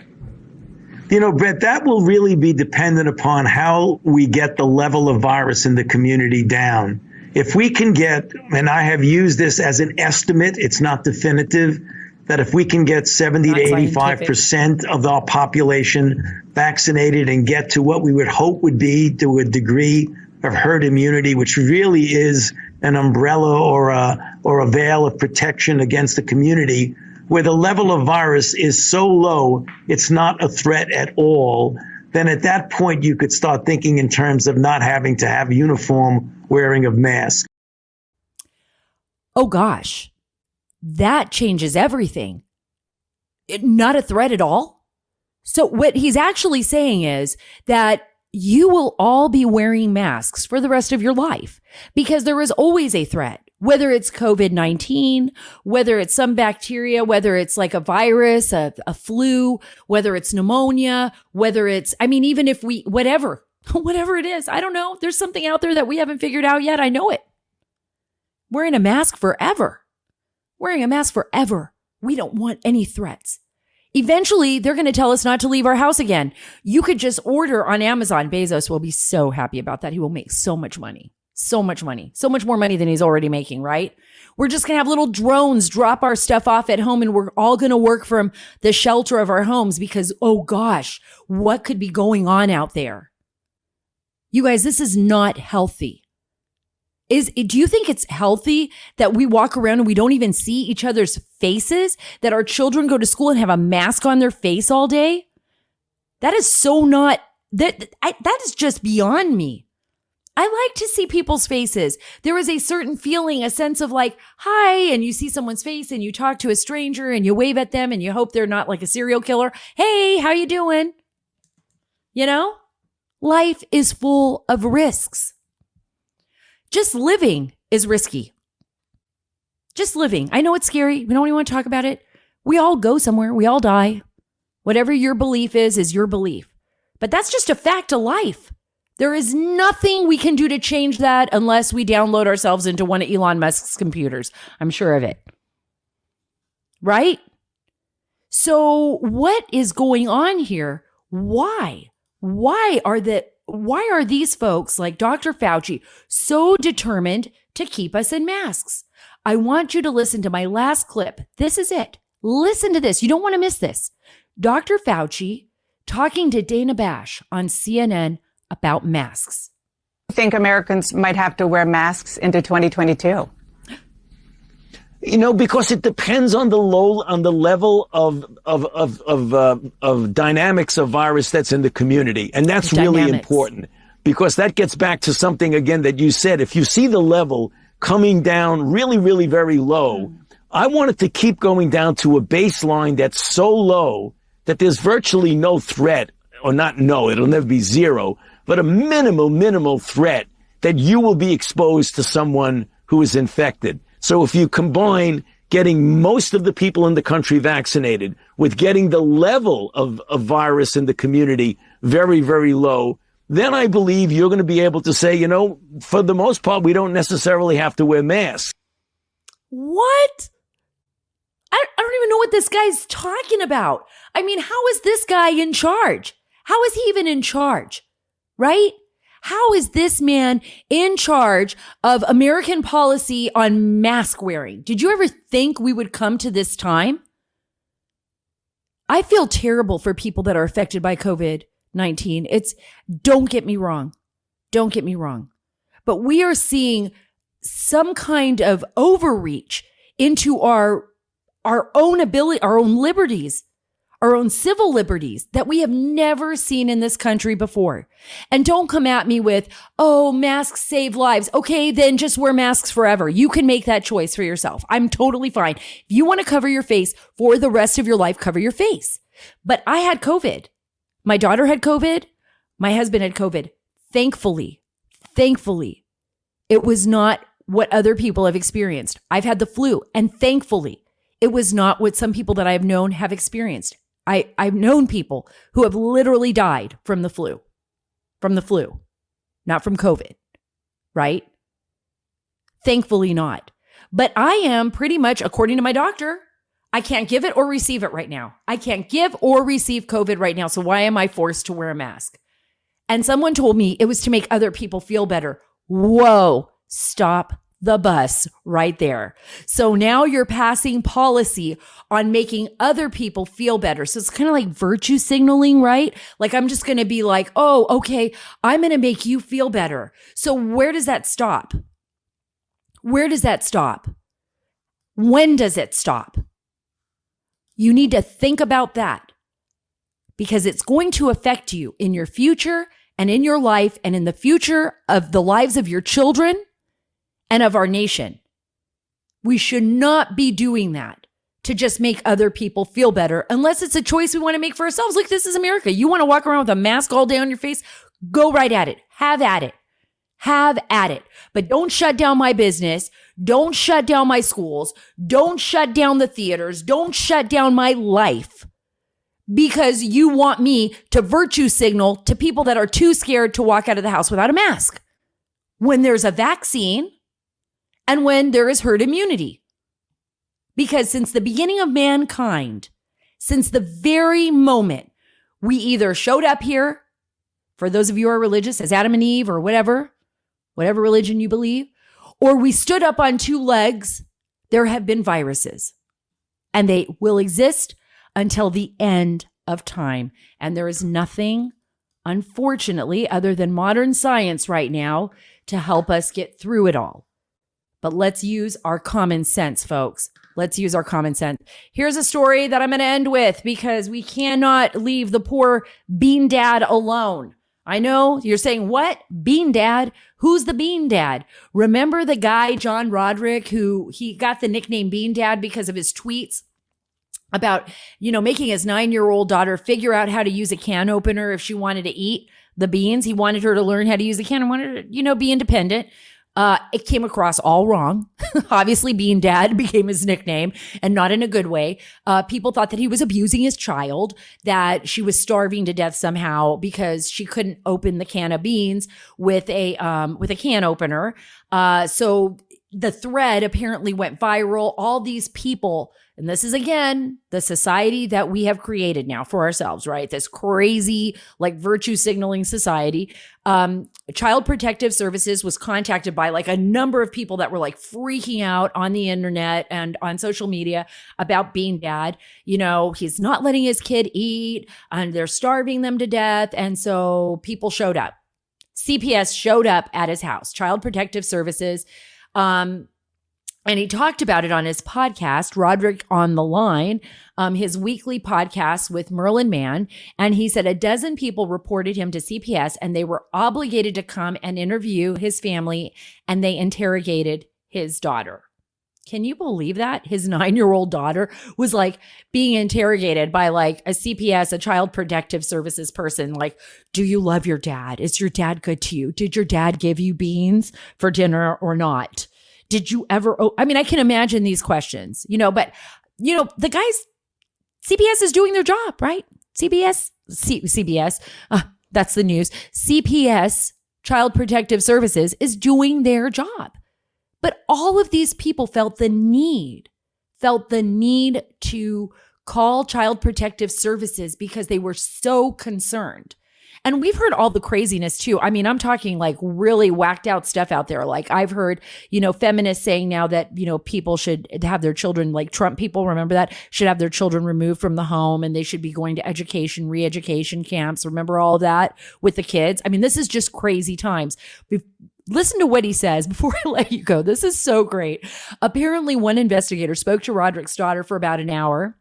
Brett, that will really be dependent upon how we get the level of virus in the community down. If we can get, and I have used this as an estimate, it's not definitive, that if we can get 70 to 85% of our population vaccinated and get to what we would hope would be to a degree of herd immunity, which really is an umbrella or a veil of protection against the community, where the level of virus is so low, it's not a threat at all, then at that point you could start thinking in terms of not having to have uniform wearing of masks. Oh gosh, that changes everything. Not a threat at all. So what he's actually saying is that you will all be wearing masks for the rest of your life because there is always a threat, whether it's COVID-19, whether it's some bacteria, whether it's like a virus, a flu, whether it's pneumonia, whether it's, even if whatever it is, I don't know. There's something out there that we haven't figured out yet. I know it. Wearing a mask forever. Wearing a mask forever. We don't want any threats. Eventually, they're going to tell us not to leave our house again. You could just order on Amazon. Bezos will be so happy about that. He will make so much money. So much money. So much more money than he's already making, right? We're just going to have little drones drop our stuff off at home and we're all going to work from the shelter of our homes because, oh gosh, what could be going on out there? You guys, this is not healthy. Do you think it's healthy that we walk around and we don't even see each other's faces? That our children go to school and have a mask on their face all day? That is so not, that is just beyond me. I like to see people's faces. There is a certain feeling, a sense of like, hi, and you see someone's face and you talk to a stranger and you wave at them and you hope they're not like a serial killer. Hey, how you doing? Life is full of risks. Just living is risky. Just living. I know it's scary. We don't even want to talk about it. We all go somewhere. We all die. Whatever your belief is your belief. But that's just a fact of life. There is nothing we can do to change that unless we download ourselves into one of Elon Musk's computers. I'm sure of it. Right? So what is going on here? Why? Why are these folks like Dr. Fauci so determined to keep us in masks? I want you to listen to my last clip. This is it. Listen to this. You don't want to miss this. Dr. Fauci talking to Dana Bash on CNN about masks. I think Americans might have to wear masks into 2022. Because it depends on the level of dynamics of virus that's in the community. And that's really important because that gets back to something again that you said. If you see the level coming down really, really very low, I want it to keep going down to a baseline that's so low that there's virtually no threat, or not no, it'll never be zero, but a minimal threat that you will be exposed to someone who is infected. So if you combine getting most of the people in the country vaccinated with getting the level of virus in the community very, very low, then I believe you're going to be able to say, for the most part, we don't necessarily have to wear masks. What? I don't even know what this guy's talking about. I mean, how is this guy in charge? How is he even in charge? Right? How is this man in charge of American policy on mask wearing? Did you ever think we would come to this time? I feel terrible for people that are affected by COVID-19. Don't get me wrong. Don't get me wrong. But we are seeing some kind of overreach into our own ability, our own liberties, our own civil liberties that we have never seen in this country before. And don't come at me with, oh, masks save lives. Okay, then just wear masks forever. You can make that choice for yourself. I'm totally fine. If you want to cover your face for the rest of your life, cover your face. But I had COVID. My daughter had COVID. My husband had COVID. Thankfully, it was not what other people have experienced. I've had the flu, and thankfully, it was not what some people that I have known have experienced. I've known people who have literally died from the flu, not from COVID, right? Thankfully not. But I am pretty much, according to my doctor, I can't give it or receive it right now. I can't give or receive COVID right now. So why am I forced to wear a mask? And someone told me it was to make other people feel better. Whoa, stop the bus right there. So now you're passing policy on making other people feel better. So it's kind of like virtue signaling, right? Like I'm just going to be like, oh, okay, I'm going to make you feel better. So where does that stop? Where does that stop? When does it stop? You need to think about that because it's going to affect you in your future and in your life and in the future of the lives of your children and of our nation. We should not be doing that to just make other people feel better unless it's a choice we want to make for ourselves. Look, this is America. You want to walk around with a mask all day on your face? Go right at it. Have at it. Have at it. But don't shut down my business. Don't shut down my schools. Don't shut down the theaters. Don't shut down my life because you want me to virtue signal to people that are too scared to walk out of the house without a mask. When there's a vaccine, and when there is herd immunity. Because since the beginning of mankind, since the very moment we either showed up here, for those of you who are religious, as Adam and Eve or whatever religion you believe, or we stood up on two legs, there have been viruses. And they will exist until the end of time. And there is nothing, unfortunately, other than modern science right now to help us get through it all. But let's use our common sense, folks. Let's use our common sense. Here's a story that I'm going to end with because we cannot leave the poor bean dad alone. I know you're saying, what? Bean dad? Who's the bean dad? Remember the guy, John Roderick, who he got the nickname Bean Dad because of his tweets about, making his 9-year-old daughter figure out how to use a can opener if she wanted to eat the beans. He wanted her to learn how to use a can and wanted her to, be independent. It came across all wrong. Obviously, Bean Dad became his nickname and not in a good way. People thought that he was abusing his child, that she was starving to death somehow because she couldn't open the can of beans with a can opener. So the thread apparently went viral. All these people, and this is again, the society that we have created now for ourselves, right? This crazy, virtue signaling society. Child Protective Services was contacted by a number of people that were freaking out on the internet and on social media about Bean Dad. He's not letting his kid eat and they're starving them to death. And so people showed up. CPS showed up at his house, Child Protective Services. And he talked about it on his podcast, Roderick on the Line, his weekly podcast with Merlin Mann. And he said 12 people reported him to CPS and they were obligated to come and interview his family and they interrogated his daughter. Can you believe that? His 9-year-old daughter was being interrogated by a CPS, a Child Protective Services person. Do you love your dad? Is your dad good to you? Did your dad give you beans for dinner or not? Did you ever, I can imagine these questions, but the guys, CPS is doing their job, right? CBS, that's the news. CPS, Child Protective Services, is doing their job. But all of these people felt the need felt the need to call Child Protective Services because they were so concerned. And we've heard all the craziness too. I mean, I'm talking like really whacked out stuff out there. Like I've heard, feminists saying now that, people should have their children, like Trump people, remember that, should have their children removed from the home and they should be going to re-education camps. Remember all of that with the kids? I mean, this is just crazy times. Listen to what he says before I let you go. This is so great. Apparently, one investigator spoke to Roderick's daughter for about an hour.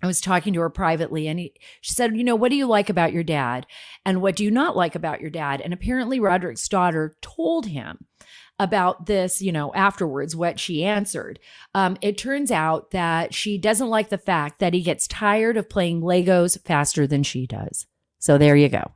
I was talking to her privately and she said, what do you like about your dad? And what do you not like about your dad? And apparently Roderick's daughter told him about this, afterwards, what she answered. It turns out that she doesn't like the fact that he gets tired of playing Legos faster than she does. So there you go.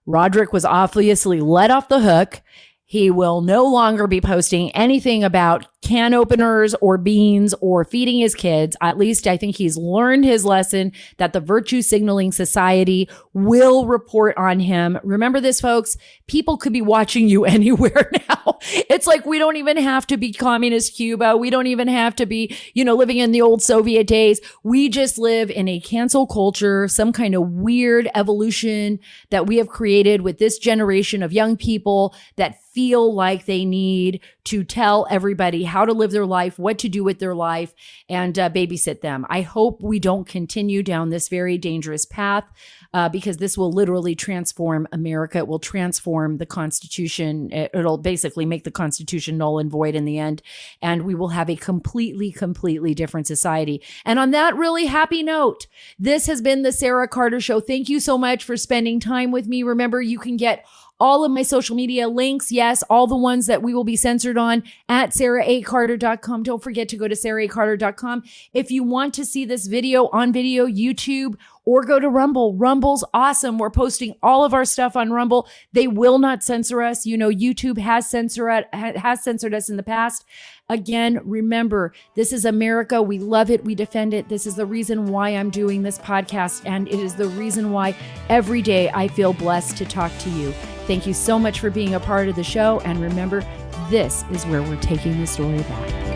Roderick was obviously let off the hook. He will no longer be posting anything about can openers or beans or feeding his kids. At least I think he's learned his lesson that the virtue signaling society will report on him. Remember this, folks, people could be watching you anywhere now. It's like we don't even have to be communist Cuba. We don't even have to be, living in the old Soviet days. We just live in a cancel culture, some kind of weird evolution that we have created with this generation of young people that feel like they need to tell everybody how to live their life, what to do with their life, and babysit them. I hope we don't continue down this very dangerous path because this will literally transform America. It will transform the Constitution. It'll basically make the Constitution null and void in the end, and we will have a completely, completely different society. And on that really happy note, this has been the Sara Carter Show. Thank you so much for spending time with me. Remember, you can get all of my social media links, yes, all the ones that we will be censored on at saracarter.com. Don't forget to go to saracarter.com. If you want to see this video on video, YouTube, or go to Rumble. Rumble's awesome. We're posting all of our stuff on Rumble. They will not censor us. YouTube has censored us in the past. Again, remember, this is America. We love it. We defend it. This is the reason why I'm doing this podcast, and it is the reason why every day I feel blessed to talk to you. Thank you so much for being a part of the show, and remember, this is where we're taking the story back.